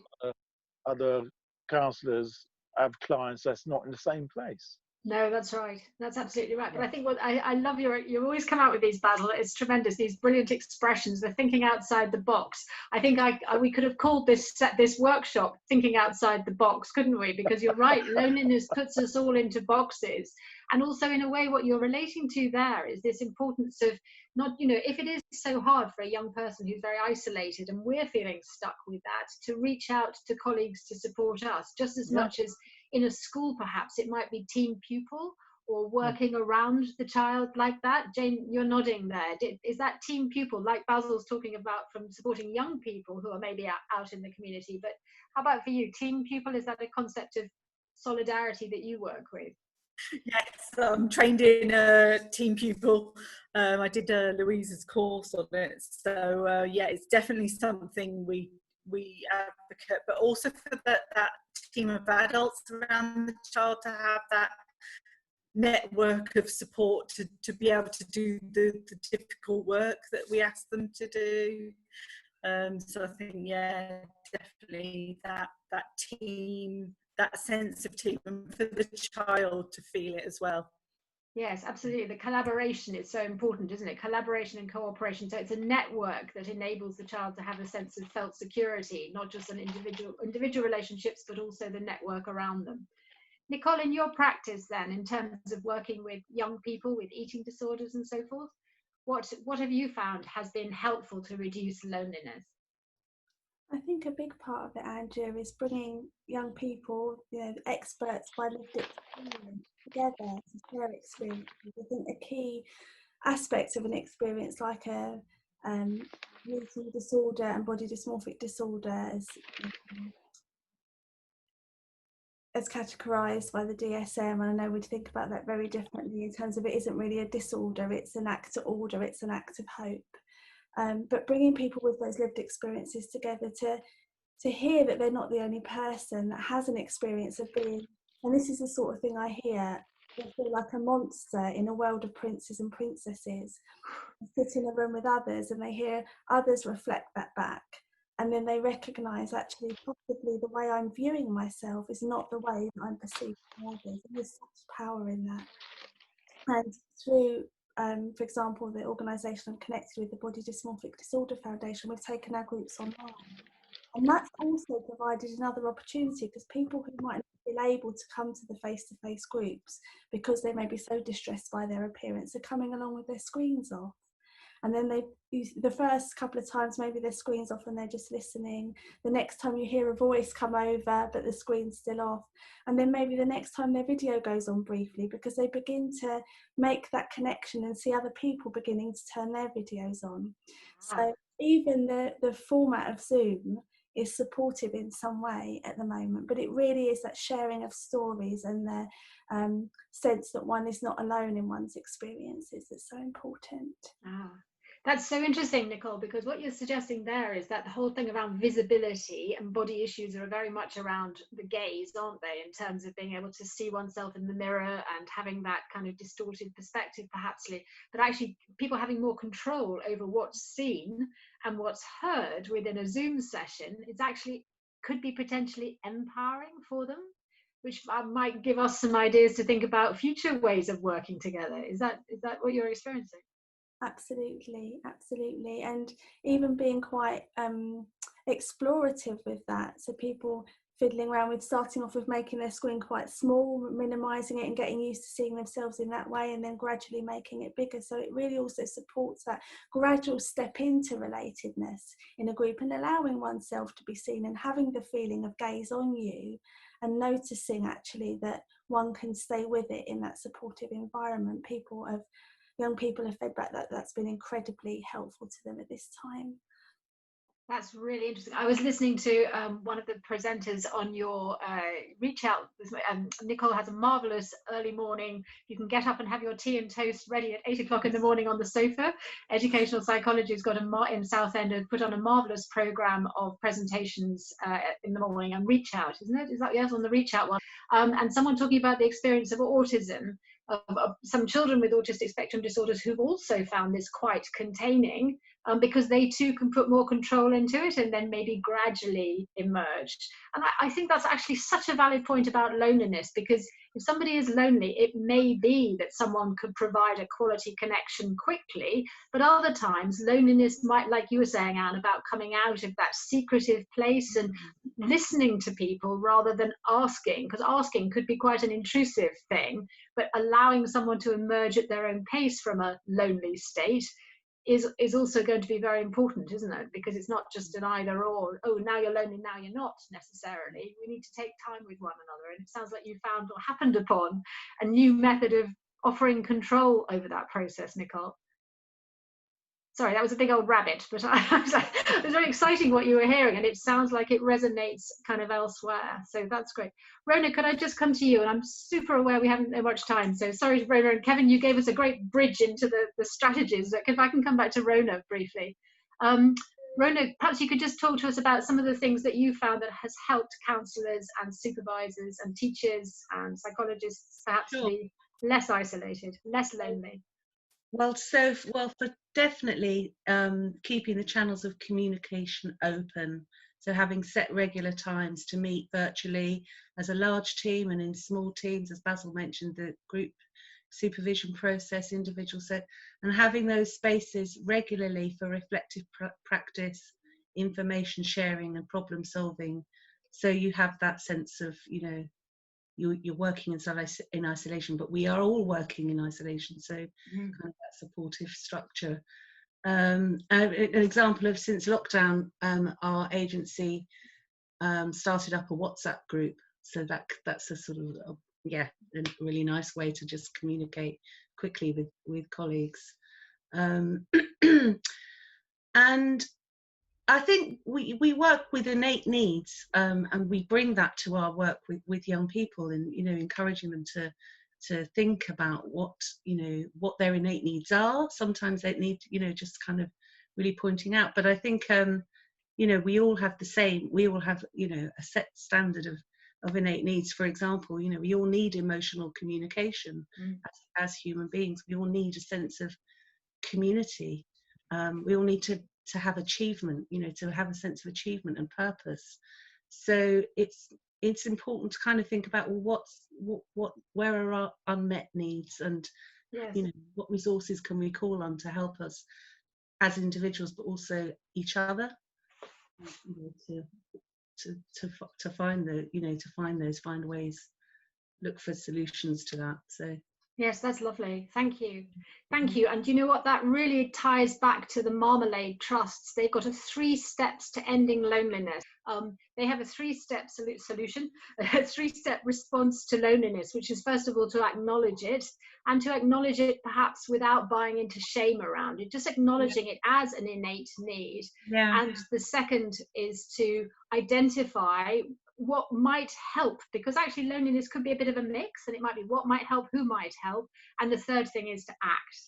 other counsellors have clients that's not in the same place. No, that's right. That's absolutely right. But I think what I love you always come out with these, Basil. It's tremendous. These brilliant expressions. They're thinking outside the box. I think we could have called this workshop "Thinking Outside the Box," couldn't we? Because you're right. Loneliness puts us all into boxes, and also in a way, what you're relating to there is this importance of not, if it is so hard for a young person who's very isolated, and we're feeling stuck with that, to reach out to colleagues to support us, just as much as in a school, perhaps it might be team pupil or working around the child like that. Jane, you're nodding there. Is that team pupil, like Basil's talking about, from supporting young people who are maybe out in the community? But how about for you, team pupil? Is that a concept of solidarity that you work with? Yes, I'm trained in team pupil. I did Louisa's course on it. So it's definitely something we advocate, but also for that team of adults around the child to have that network of support to be able to do the difficult work that we ask them to do. So I think, definitely that team, that sense of team, and for the child to feel it as well. Yes, absolutely. The collaboration is so important, isn't it? Collaboration and cooperation. So it's a network that enables the child to have a sense of felt security, not just an individual relationships, but also the network around them. Nicole, in your practice then, in terms of working with young people with eating disorders and so forth, what have you found has been helpful to reduce loneliness? I think a big part of it, Andrew, is bringing young people, experts by lived experience together to share experiences. I think a key aspect of an experience like a eating disorder and body dysmorphic disorder as categorised by the DSM, and I know we'd think about that very differently in terms of it isn't really a disorder, it's an act of order, it's an act of hope. But bringing people with those lived experiences together to hear that they're not the only person that has an experience of being, and this is the sort of thing I hear, they feel like a monster in a world of princes and princesses. They sit in a room with others and they hear others reflect that back, and then they recognise actually possibly the way I'm viewing myself is not the way that I'm perceived by others, and there's such power in that. And through for example, the organisation I'm connected with, the Body Dysmorphic Disorder Foundation, we've taken our groups online. And that's also provided another opportunity, because people who might not feel able to come to the face-to-face groups because they may be so distressed by their appearance are coming along with their screens off. And then the first couple of times, maybe their screen's off and they're just listening. The next time you hear a voice come over, but the screen's still off. And then maybe the next time their video goes on briefly, because they begin to make that connection and see other people beginning to turn their videos on. So even the format of Zoom is supportive in some way at the moment, but it really is that sharing of stories and the sense that one is not alone in one's experiences that's so important. That's so interesting, Nicole, because what you're suggesting there is that the whole thing around visibility and body issues are very much around the gaze, aren't they, in terms of being able to see oneself in the mirror and having that kind of distorted perspective, perhaps, but actually people having more control over what's seen and what's heard within a Zoom session is actually could be potentially empowering for them, which might give us some ideas to think about future ways of working together. Is that what you're experiencing? Absolutely, absolutely. And even being quite explorative with that. So people fiddling around with starting off with making their screen quite small, minimizing it and getting used to seeing themselves in that way, and then gradually making it bigger. So it really also supports that gradual step into relatedness in a group and allowing oneself to be seen and having the feeling of gaze on you and noticing actually that one can stay with it in that supportive environment. Young people have fed back that that's been incredibly helpful to them at this time. That's really interesting. I was listening to one of the presenters on your reach out. Nicole has a marvelous early morning. You can get up and have your tea and toast ready at 8 o'clock in the morning on the sofa. Educational Psychology has got in Southend and put on a marvelous program of presentations in the morning and reach out, isn't it? Is that, yes, on the reach out one? And someone talking about the experience of autism. Of some children with autistic spectrum disorders who've also found this quite containing, because they too can put more control into it and then maybe gradually emerge. And I think that's actually such a valid point about loneliness, because if somebody is lonely, it may be that someone could provide a quality connection quickly, but other times loneliness might, like you were saying, Anne, about coming out of that secretive place and listening to people rather than asking, because asking could be quite an intrusive thing, but allowing someone to emerge at their own pace from a lonely state is also going to be very important, isn't it? Because it's not just an either or, oh, now you're lonely, now you're not necessarily. We need to take time with one another. And it sounds like you found or happened upon a new method of offering control over that process, Nicole. Sorry, that was a big old rabbit, but it was very exciting what you were hearing, and it sounds like it resonates kind of elsewhere. So that's great. Rhona, could I just come to you? And I'm super aware we haven't had much time, so sorry, Rhona. And Kevin, you gave us a great bridge into the strategies. If I can come back to Rhona briefly. Rhona, perhaps you could just talk to us about some of the things that you found that has helped counsellors and supervisors and teachers and psychologists perhaps to be less isolated, less lonely. Well, for definitely keeping the channels of communication open. So having set regular times to meet virtually as a large team and in small teams, as Basil mentioned, the group supervision process, individual set, and having those spaces regularly for reflective practice, information sharing and problem solving. So you have that sense of, you're working in isolation, but we are all working in isolation. So kind of that supportive structure. An example of since lockdown, our agency started up a WhatsApp group. So that's a sort of, a really nice way to just communicate quickly with colleagues. And I think we work with innate needs, and we bring that to our work with young people, and encouraging them to think about what their innate needs are. Sometimes they need just kind of really pointing out. But I think we all have the same. We all have a set standard of innate needs. For example, we all need emotional communication as human beings. We all need a sense of community. We all need to have achievement, to have a sense of achievement and purpose. So it's important to kind of think about where are our unmet needs, and what resources can we call on to help us as individuals, but also each other, to find find ways, look for solutions to that. So yes, that's lovely. Thank you. Thank you. And you know what? That really ties back to the Marmalade Trusts. They've got a 3 steps to ending loneliness. They have a 3-step solution, a 3-step response to loneliness, which is first of all to acknowledge it, and to acknowledge it perhaps without buying into shame around it, just acknowledging it as an innate need. And the second is to identify what might help, because actually loneliness could be a bit of a mix, and it might be what might help, who might help. And the third thing is to act.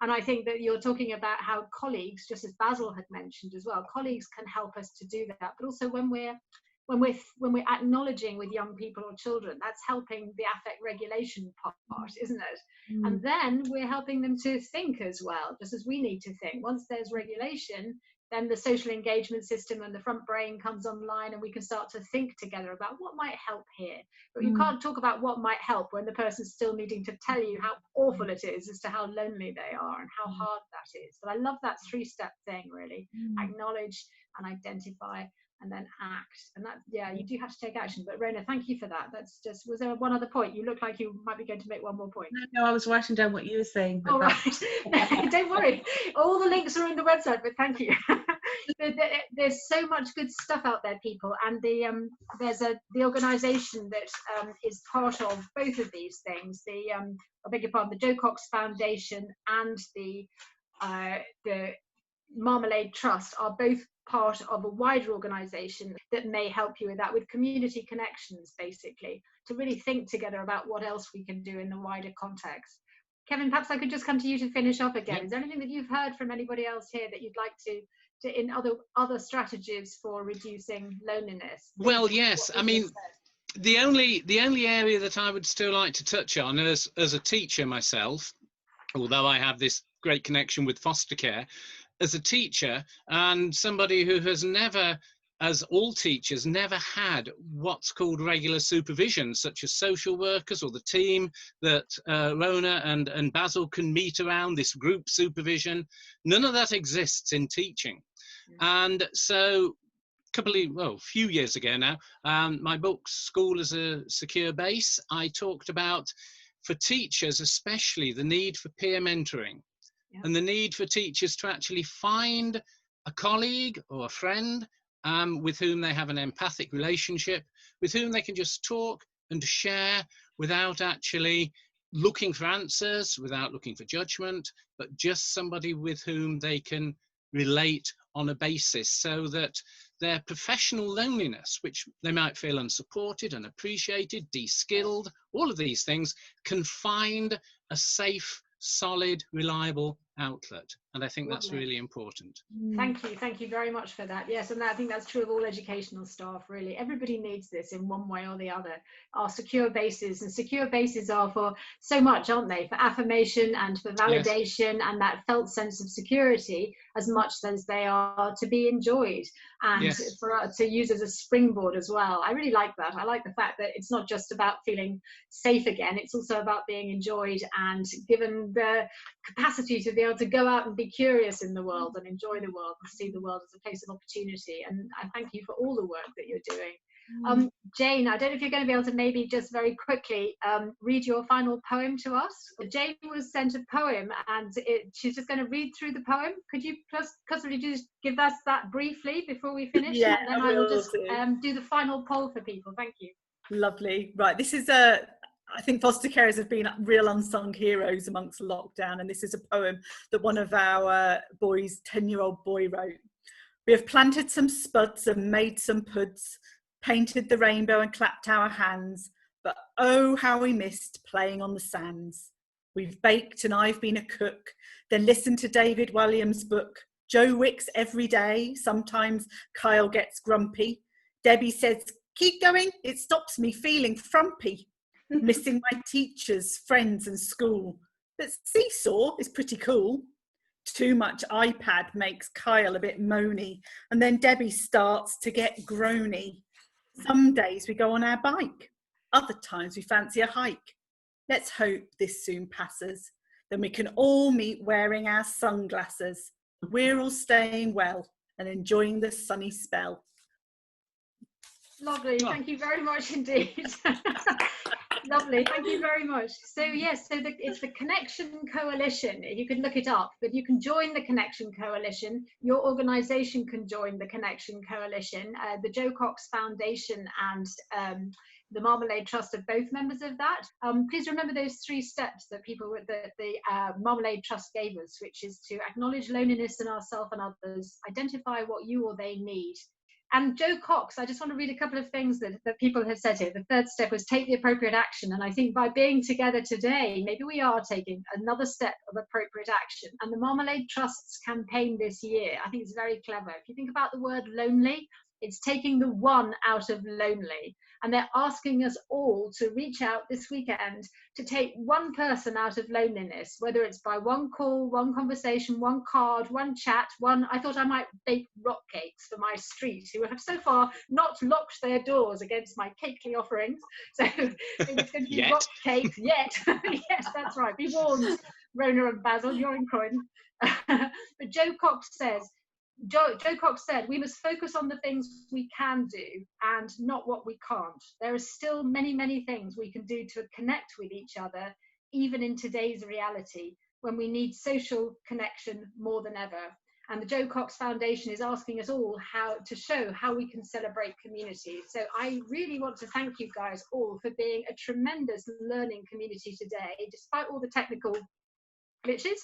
And I think that you're talking about how colleagues, just as Basil had mentioned as well, colleagues can help us to do that. But also when we're acknowledging with young people or children, that's helping the affect regulation part, isn't it? And then we're helping them to think as well, just as we need to think. Once there's regulation, then the social engagement system and the front brain comes online, and we can start to think together about what might help here. But you can't talk about what might help when the person's still needing to tell you how awful it is as to how lonely they are and how hard that is. But I love that 3-step thing, really. Acknowledge and identify and then act. And that, yeah, you do have to take action. But Rhona, thank you for that. That's just, was there one other point? You look like you might be going to make one more point. No, I was writing down what you were saying. All right. Don't worry. All the links are in the website, but thank you. There's so much good stuff out there, people. And there's the organisation that is part of both of these things. I beg your pardon, the Joe Cox Foundation and the Marmalade Trust are both part of a wider organisation that may help you with that, with community connections, basically, to really think together about what else we can do in the wider context. Kevin, perhaps I could just come to you to finish off again. Is there anything that you've heard from anybody else here that you'd like to in other strategies for reducing loneliness? Well, yes. I mean, the only area that I would still like to touch on as a teacher myself, although I have this great connection with foster care, as a teacher and somebody who has never, as all teachers, never had what's called regular supervision, such as social workers or the team that Rhona and Basil can meet around, this group supervision. None of that exists in teaching. And so a few years ago now, my book, School as a Secure Base, I talked about, for teachers especially, the need for peer mentoring. And the need for teachers to actually find a colleague or a friend with whom they have an empathic relationship, with whom they can just talk and share without actually looking for answers, without looking for judgment, but just somebody with whom they can relate on a basis, so that their professional loneliness, which they might feel unsupported, unappreciated, de-skilled, all of these things, can find a safe, solid, reliable outlet. And I think that's really important. Thank you very much for that. Yes, and I think that's true of all educational staff, really. Everybody needs this in one way or the other. Our secure bases, and secure bases are for so much, aren't they? For affirmation and for validation, and that felt sense of security, as much as they are to be enjoyed and for us to use as a springboard as well. I really like that. I like the fact that it's not just about feeling safe again, it's also about being enjoyed and given the capacity to be able to go out and be curious in the world and enjoy the world and see the world as a place of opportunity. And I thank you for all the work that you're doing. Jane, I don't know if you're going to be able to maybe just very quickly read your final poem to us. Jane was sent a poem, and she's just going to read through the poem. Could you possibly just give us that briefly before we finish? Yeah, and then I will just do the final poll for people. Thank you. Lovely. Right, this is I think foster carers have been real unsung heroes amongst lockdown, and this is a poem that one of our boys, 10-year-old boy, wrote. We have planted some spuds and made some puds, painted the rainbow and clapped our hands, but oh how we missed playing on the sands. We've baked and I've been a cook, then listened to David Williams' book. Joe wicks every day, sometimes Kyle gets grumpy. Debbie says, keep going, it stops me feeling frumpy. Missing my teachers, friends and school. But seesaw is pretty cool. Too much iPad makes Kyle a bit moany, and then Debbie starts to get groany. Some days we go on our bike, other times we fancy a hike. Let's hope this soon passes, then we can all meet wearing our sunglasses. We're all staying well and enjoying the sunny spell. Lovely, thank you very much indeed. Lovely, thank you very much. So yes, it's the Connection Coalition. You can look it up, but you can join the Connection Coalition. Your organisation can join the Connection Coalition. The Joe Cox Foundation and the Marmalade Trust are both members of that. Please remember those 3 steps that the Marmalade Trust gave us, which is to acknowledge loneliness in ourselves and others, identify what you or they need, And Jo Cox, I just want to read a couple of things that people have said here. The third step was take the appropriate action. And I think by being together today, maybe we are taking another step of appropriate action. And the Marmalade Trust's campaign this year, I think it's very clever. If you think about the word lonely, it's taking the one out of lonely. And they're asking us all to reach out this weekend to take one person out of loneliness, whether it's by one call, one conversation, one card, one chat, I thought I might bake rock cakes for my street, who have so far not locked their doors against my cakely offerings. So it's going to be rock cakes yet. Yes, that's right. Be warned, Rhona and Basil, you're in Croydon. But Jo Cox said, we must focus on the things we can do and not what we can't. There are still many, many things we can do to connect with each other, even in today's reality, when we need social connection more than ever. And the Jo Cox Foundation is asking us all to show how we can celebrate community. So I really want to thank you guys all for being a tremendous learning community today, despite all the technical glitches.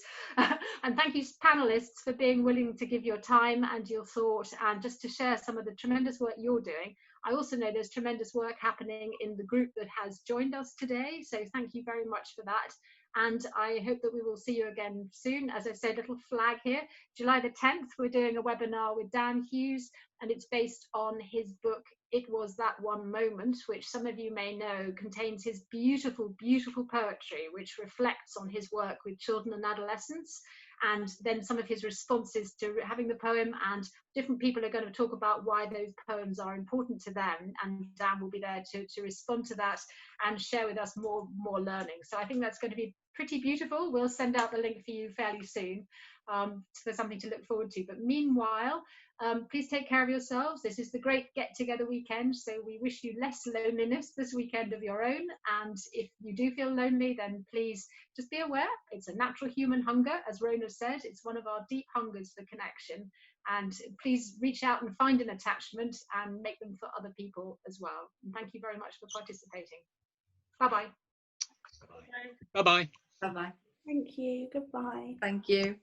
And thank you, panelists, for being willing to give your time and your thought and just to share some of the tremendous work you're doing. I also know there's tremendous work happening in the group that has joined us today, so thank you very much for that. And I hope that we will see you again soon. As I said, little flag here, July the 10th, we're doing a webinar with Dan Hughes, and it's based on his book, It Was That One Moment, which some of you may know contains his beautiful, beautiful poetry, which reflects on his work with children and adolescents, and then some of his responses to having the poem, and different people are going to talk about why those poems are important to them, and Dan will be there to respond to that and share with us more learning. So I think that's going to be pretty beautiful. We'll send out the link for you fairly soon, for something to look forward to. But meanwhile, please take care of yourselves. This is the great get-together weekend, so we wish you less loneliness this weekend of your own. And if you do feel lonely, then please just be aware it's a natural human hunger, as Rhona said. It's one of our deep hungers for connection. And please reach out and find an attachment and make them for other people as well. And thank you very much for participating. Bye-bye. Bye-bye. Bye-bye. Thank you. Goodbye. Thank you.